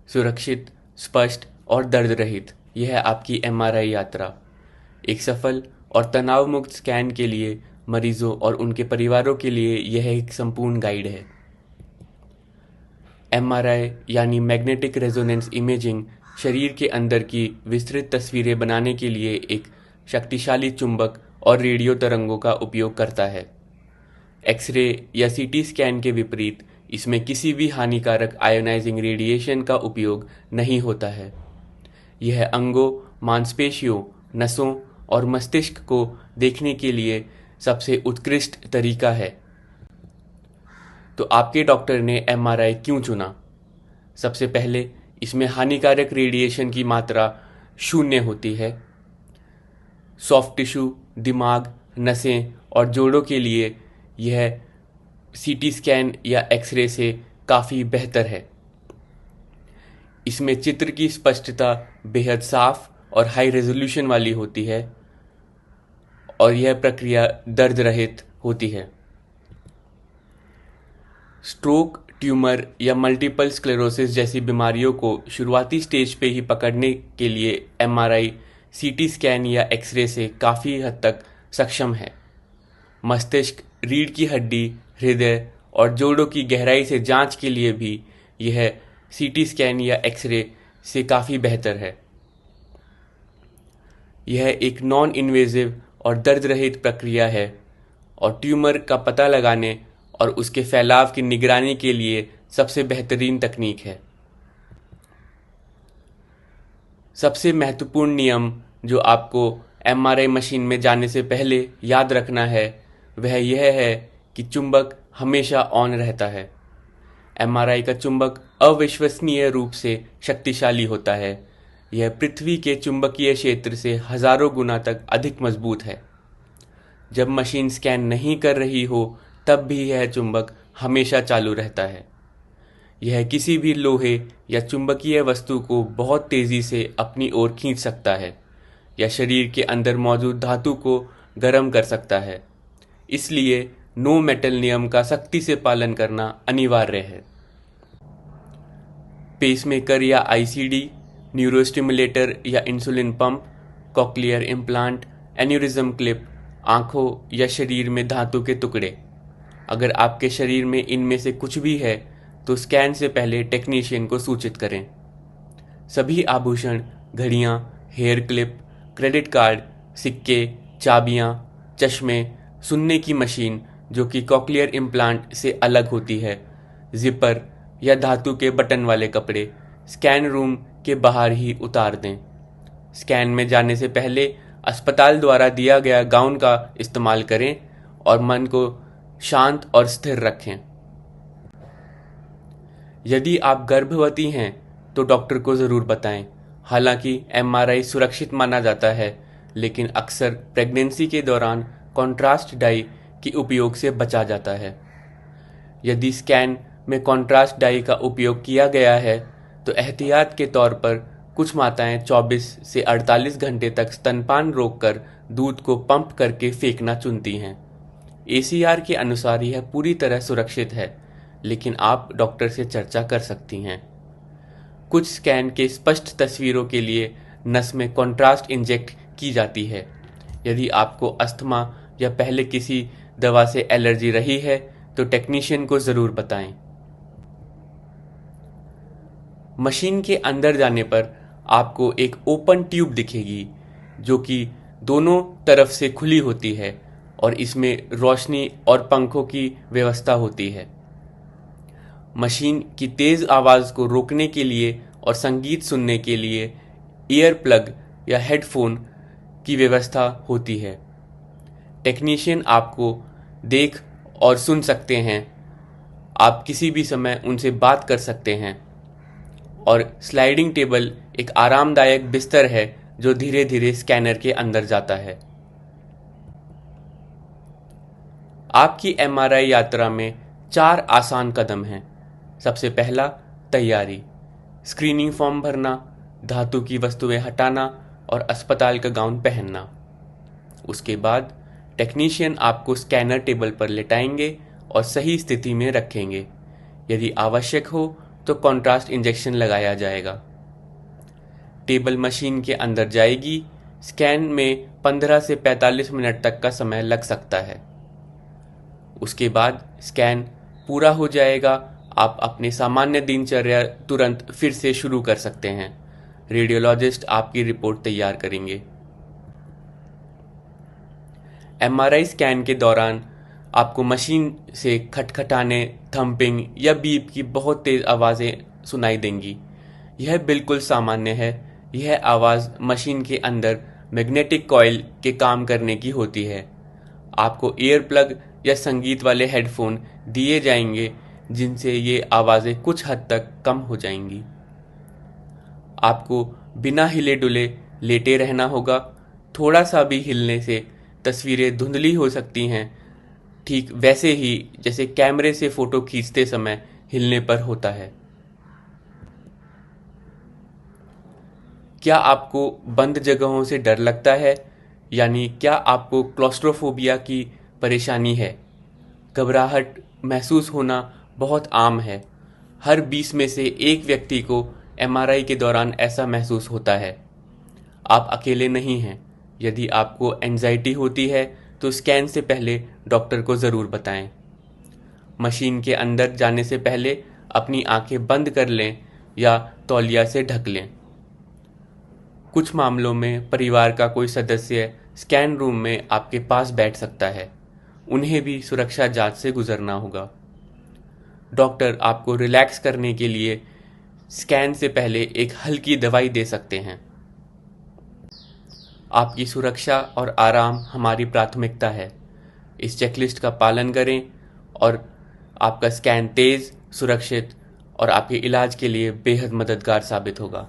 सुरक्षित, स्पष्ट और दर्द रहित, यह है आपकी एमआरआई यात्रा। एक सफल और तनाव मुक्त स्कैन के लिए मरीजों और उनके परिवारों के लिए यह एक संपूर्ण गाइड है। एमआरआई यानी मैग्नेटिक रेजोनेंस इमेजिंग शरीर के अंदर की विस्तृत तस्वीरें बनाने के लिए एक शक्तिशाली चुंबक और रेडियो तरंगों का उपयोग करता है। एक्सरे या सीटी स्कैन के विपरीत इसमें किसी भी हानिकारक आयोनाइजिंग रेडिएशन का उपयोग नहीं होता है। यह अंगों, मांसपेशियों, नसों और मस्तिष्क को देखने के लिए सबसे उत्कृष्ट तरीका है। तो आपके डॉक्टर ने एमआरआई क्यों चुना? सबसे पहले, इसमें हानिकारक रेडिएशन की मात्रा 0 होती है। सॉफ्ट टिश्यू, दिमाग, नसें और जोड़ों के लिए यह सीटी स्कैन या एक्सरे से काफ़ी बेहतर है। इसमें चित्र की स्पष्टता बेहद साफ और हाई रेजोल्यूशन वाली होती है और यह प्रक्रिया दर्द रहित होती है। स्ट्रोक, ट्यूमर या मल्टीपल स्क्लेरोसिस जैसी बीमारियों को शुरुआती स्टेज पे ही पकड़ने के लिए एमआरआई, सीटी स्कैन या एक्सरे से काफ़ी हद तक सक्षम है। मस्तिष्क, रीढ़ की हड्डी, हृदय और जोड़ों की गहराई से जांच के लिए भी यह सीटी स्कैन या एक्सरे से काफ़ी बेहतर है। यह एक नॉन इन्वेजिव और दर्द रहित प्रक्रिया है और ट्यूमर का पता लगाने और उसके फैलाव की निगरानी के लिए सबसे बेहतरीन तकनीक है। सबसे महत्वपूर्ण नियम जो आपको एमआरआई मशीन में जाने से पहले याद रखना है वह यह है कि चुंबक हमेशा ऑन रहता है। एमआरआई का चुंबक अविश्वसनीय रूप से शक्तिशाली होता है। यह पृथ्वी के चुंबकीय क्षेत्र से हजारों गुना तक अधिक मजबूत है। जब मशीन स्कैन नहीं कर रही हो तब भी यह चुंबक हमेशा चालू रहता है। यह किसी भी लोहे या चुंबकीय वस्तु को बहुत तेजी से अपनी ओर खींच सकता है या शरीर के अंदर मौजूद धातु को गर्म कर सकता है। इसलिए नो मेटल नियम का सख्ती से पालन करना अनिवार्य है। पेसमेकर या आईसीडी, न्यूरोस्टिमुलेटर या insulin pump, cochlear implant, aneurysm clip, आंखों या शरीर में धातु के टुकड़े, अगर आपके शरीर में इनमें से कुछ भी है तो स्कैन से पहले टेक्नीशियन को सूचित करें। सभी आभूषण, घड़ियां, हेयर क्लिप, क्रेडिट कार्ड, सिक्के, चाबियां, चश्मे, सुनने की मशीन जो कि कॉक्लियर इम्प्लांट से अलग होती है, जिपर या धातु के बटन वाले कपड़े स्कैन रूम के बाहर ही उतार दें। स्कैन में जाने से पहले अस्पताल द्वारा दिया गया गाउन का इस्तेमाल करें और मन को शांत और स्थिर रखें। यदि आप गर्भवती हैं तो डॉक्टर को ज़रूर बताएं। हालांकि एमआरआई सुरक्षित माना जाता है, लेकिन अक्सर प्रेगनेंसी के दौरान कॉन्ट्रास्ट डाई के उपयोग से बचा जाता है। यदि स्कैन में कॉन्ट्रास्ट डाई का उपयोग किया गया है तो एहतियात के तौर पर कुछ माताएं 24 से 48 घंटे तक स्तनपान रोककर दूध को पंप करके फेंकना चुनती हैं। एसीआर के अनुसार यह पूरी तरह सुरक्षित है, लेकिन आप डॉक्टर से चर्चा कर सकती हैं। कुछ स्कैन के स्पष्ट तस्वीरों के लिए नस में कॉन्ट्रास्ट इंजेक्ट की जाती है। यदि आपको अस्थमा या पहले किसी दवा से एलर्जी रही है तो टेक्नीशियन को ज़रूर बताएं। मशीन के अंदर जाने पर आपको एक ओपन ट्यूब दिखेगी जो कि दोनों तरफ से खुली होती है और इसमें रोशनी और पंखों की व्यवस्था होती है। मशीन की तेज आवाज़ को रोकने के लिए और संगीत सुनने के लिए ईयर प्लग या हेडफोन की व्यवस्था होती है। टेक्नीशियन आपको देख और सुन सकते हैं। आप किसी भी समय उनसे बात कर सकते हैं और स्लाइडिंग टेबल एक आरामदायक बिस्तर है जो धीरे धीरे स्कैनर के अंदर जाता है। आपकी एमआरआई यात्रा में 4 आसान कदम हैं। सबसे पहला, तैयारी। स्क्रीनिंग फॉर्म भरना, धातु की वस्तुएं हटाना और अस्पताल का गाउन पहनना। उसके बाद टेक्नीशियन आपको स्कैनर टेबल पर लेटाएंगे और सही स्थिति में रखेंगे। यदि आवश्यक हो तो कॉन्ट्रास्ट इंजेक्शन लगाया जाएगा। टेबल मशीन के अंदर जाएगी। स्कैन में 15 से 45 मिनट तक का समय लग सकता है। उसके बाद स्कैन पूरा हो जाएगा। आप अपनी सामान्य दिनचर्या तुरंत फिर से शुरू कर सकते हैं। रेडियोलॉजिस्ट आपकी रिपोर्ट तैयार करेंगे। एमआरआई स्कैन के दौरान आपको मशीन से खटखटाने, थंपिंग या बीप की बहुत तेज आवाज़ें सुनाई देंगी। यह बिल्कुल सामान्य है। यह आवाज़ मशीन के अंदर मैग्नेटिक कॉइल के काम करने की होती है। आपको ईयर प्लग या संगीत वाले हेडफोन दिए जाएंगे जिनसे ये आवाज़ें कुछ हद तक कम हो जाएंगी। आपको बिना हिले डुले लेटे रहना होगा। थोड़ा सा भी हिलने से तस्वीरें धुंधली हो सकती हैं, ठीक वैसे ही जैसे कैमरे से फोटो खींचते समय हिलने पर होता है। क्या आपको बंद जगहों से डर लगता है? यानी क्या आपको क्लॉस्ट्रोफोबिया की परेशानी है? घबराहट महसूस होना बहुत आम है। हर 20 में से एक व्यक्ति को एमआरआई के दौरान ऐसा महसूस होता है। आप अकेले नहीं हैं। यदि आपको एंजाइटी होती है तो स्कैन से पहले डॉक्टर को ज़रूर बताएं। मशीन के अंदर जाने से पहले अपनी आंखें बंद कर लें या तौलिया से ढक लें। कुछ मामलों में परिवार का कोई सदस्य स्कैन रूम में आपके पास बैठ सकता है। उन्हें भी सुरक्षा जांच से गुजरना होगा। डॉक्टर आपको रिलैक्स करने के लिए स्कैन से पहले एक हल्की दवाई दे सकते हैं। आपकी सुरक्षा और आराम हमारी प्राथमिकता है। इस चेकलिस्ट का पालन करें और आपका स्कैन तेज, सुरक्षित और आपके इलाज के लिए बेहद मददगार साबित होगा।